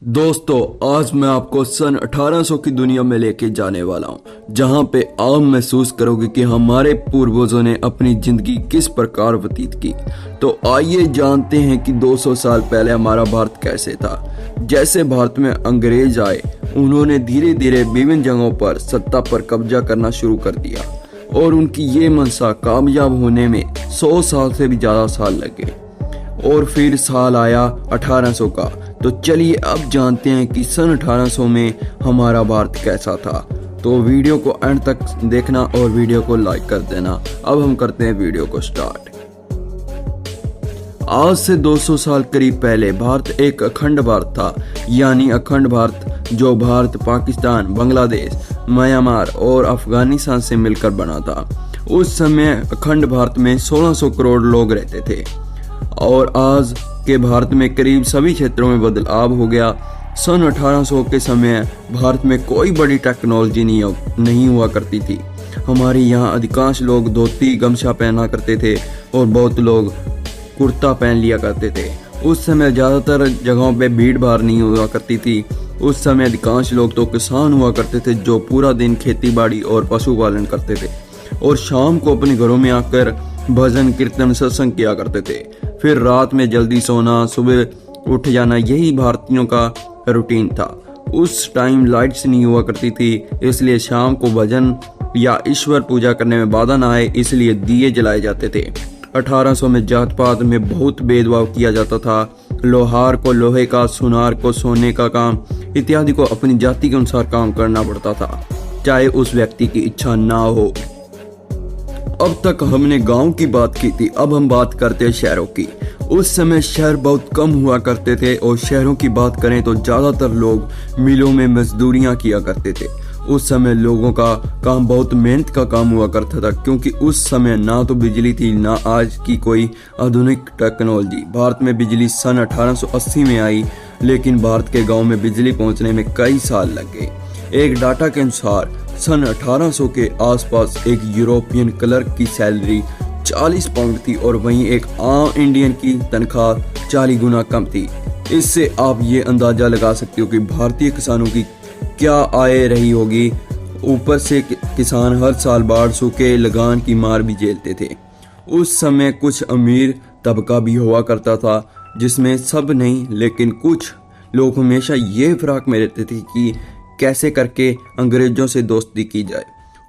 दोस्तों, आज मैं आपको सन 1800 की दुनिया में लेके जाने वाला हूँ, जहाँ पे आप महसूस करोगे कि हमारे पूर्वजों ने अपनी जिंदगी किस प्रकार व्यतीत की। तो आइए जानते हैं कि 200 साल पहले हमारा भारत कैसे था। जैसे भारत में अंग्रेज आए, उन्होंने धीरे धीरे विभिन्न जगहों पर सत्ता पर कब्जा करना शुरू कर दिया और उनकी ये मंशा कामयाब होने में 100 साल से भी ज्यादा साल लगे। और फिर साल आया 1800 का। तो चलिए अब जानते हैं कि सन 1800 में हमारा भारत कैसा था। तो वीडियो को एंड तक देखना और वीडियो को लाइक कर देना। अब हम करते हैं वीडियो को स्टार्ट। आज से 200 साल करीब पहले भारत एक अखंड भारत था, यानी अखंड भारत जो भारत, पाकिस्तान, बांग्लादेश, म्यांमार और अफगानिस्तान से मिलकर बना था। उस समय अखंड भारत में 1600 करोड़ लोग रहते थे और आज के भारत में करीब सभी क्षेत्रों में बदलाव हो गया। सन 1800 के समय भारत में कोई बड़ी टेक्नोलॉजी नहीं हुआ करती थी। हमारे यहाँ अधिकांश लोग धोती गमछा पहना करते थे और बहुत लोग कुर्ता पहन लिया करते थे। उस समय ज़्यादातर जगहों पे भीड़ भाड़ नहीं हुआ करती थी। उस समय अधिकांश लोग तो किसान हुआ करते थे जो पूरा दिन खेती बाड़ी और पशुपालन करते थे और शाम को अपने घरों में आकर भजन कीर्तन सत्संग किया करते थे। फिर रात में जल्दी सोना, सुबह उठ जाना, यही भारतीयों का रूटीन था। उस टाइम लाइट्स नहीं हुआ करती थी, इसलिए शाम को भजन या ईश्वर पूजा करने में बाधा ना आए, इसलिए दिए जलाए जाते थे। 1800 में जात पात में बहुत भेदभाव किया जाता था। लोहार को लोहे का, सुनार को सोने का काम इत्यादि को अपनी जाति के अनुसार काम करना पड़ता था, चाहे उस व्यक्ति की इच्छा ना हो। अब तक हमने गांव की बात की थी, अब हम बात करते हैं शहरों की। उस समय शहर बहुत कम हुआ करते थे और शहरों की बात करें तो ज्यादातर लोग मिलों में मजदूरियां किया करते थे। उस समय लोगों का काम बहुत मेहनत का काम हुआ करता था, क्योंकि उस समय ना तो बिजली थी ना आज की कोई आधुनिक टेक्नोलॉजी। भारत में बिजली सन 1880 में आई, लेकिन भारत के गाँव में बिजली पहुँचने में कई साल लग गए। एक डाटा के अनुसार सन 1800 के आसपास एक यूरोपियन क्लर्क की सैलरी 40 पाउंड थी और वहीं एक आम इंडियन की तनख्वाह 40 गुना कम थी। इससे आप ये अंदाजा लगा सकते हो कि भारतीय किसानों की क्या आय रही होगी। ऊपर से किसान हर साल बाढ़, सूखे, लगान की मार भी झेलते थे। उस समय कुछ अमीर तबका भी हुआ करता था, जिसमें सब नहीं लेकिन कुछ लोग हमेशा ये फिराक में रहते थे कि कैसे करके अंग्रेजों से दोस्ती की जाए,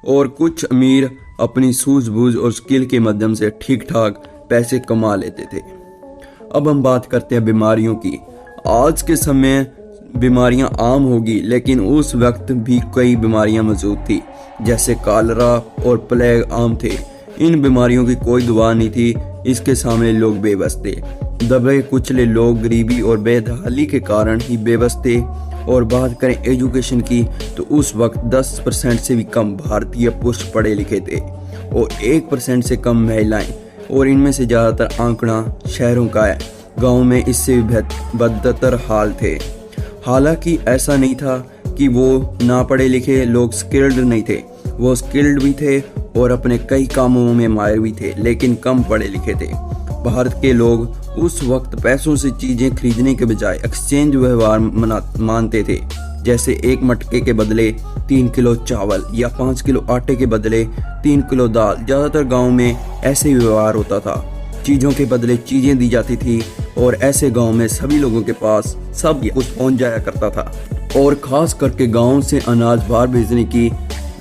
और कुछ अमीर अपनी सूझबूझ और स्किल के माध्यम से ठीक ठाक पैसे कमा लेते थे। अब हम बात करते हैं बीमारियों की। आज के समय बीमारियां आम होगी, लेकिन उस वक्त भी कई बीमारियां मौजूद थी, जैसे कॉलरा और प्लेग आम थे। इन बीमारियों की कोई दवा नहीं थी, इसके सामने लोग बेबस थे। दबे कुचले लोग गरीबी और बेदहाली के कारण ही बेबस थे। और बात करें एजुकेशन की, तो उस वक्त 10% से भी कम भारतीय पुरुष पढ़े लिखे थे और 1% से कम महिलाएं, और इनमें से ज़्यादातर आंकड़ा शहरों का है। गांव में इससे भी बदतर हाल थे। हालांकि ऐसा नहीं था कि वो ना पढ़े लिखे लोग स्किल्ड नहीं थे, वो स्किल्ड भी थे और अपने कई कामों में माहिर भी थे, लेकिन कम पढ़े लिखे थे। भारत के लोग उस वक्त पैसों से चीजें खरीदने के बजाय एक्सचेंज व्यवहार मानते थे, जैसे एक मटके के बदले 3 किलो चावल या 5 किलो आटे के बदले 3 किलो दाल। ज्यादातर गांव में ऐसे व्यवहार होता था, चीजों के बदले चीजें दी जाती थी और ऐसे गांव में सभी लोगों के पास सब कुछ पहुंच जाया करता था और खास करके गांव से अनाज बाहर भेजने की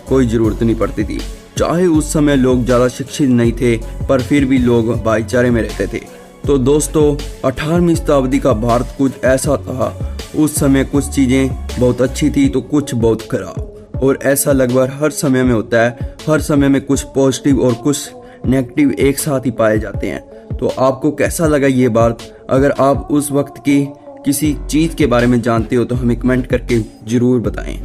कोई जरूरत नहीं पड़ती थी। चाहे उस समय लोग ज्यादा शिक्षित नहीं थे, पर फिर भी लोग भाईचारे में रहते थे। तो दोस्तों, 18वीं शताब्दी का भारत कुछ ऐसा था। उस समय कुछ चीजें बहुत अच्छी थी तो कुछ बहुत खराब, और ऐसा लगभग हर समय में होता है। हर समय में कुछ पॉजिटिव और कुछ नेगेटिव एक साथ ही पाए जाते हैं। तो आपको कैसा लगा ये बात? अगर आप उस वक्त की किसी चीज के बारे में जानते हो तो हमें कमेंट करके जरूर बताएं।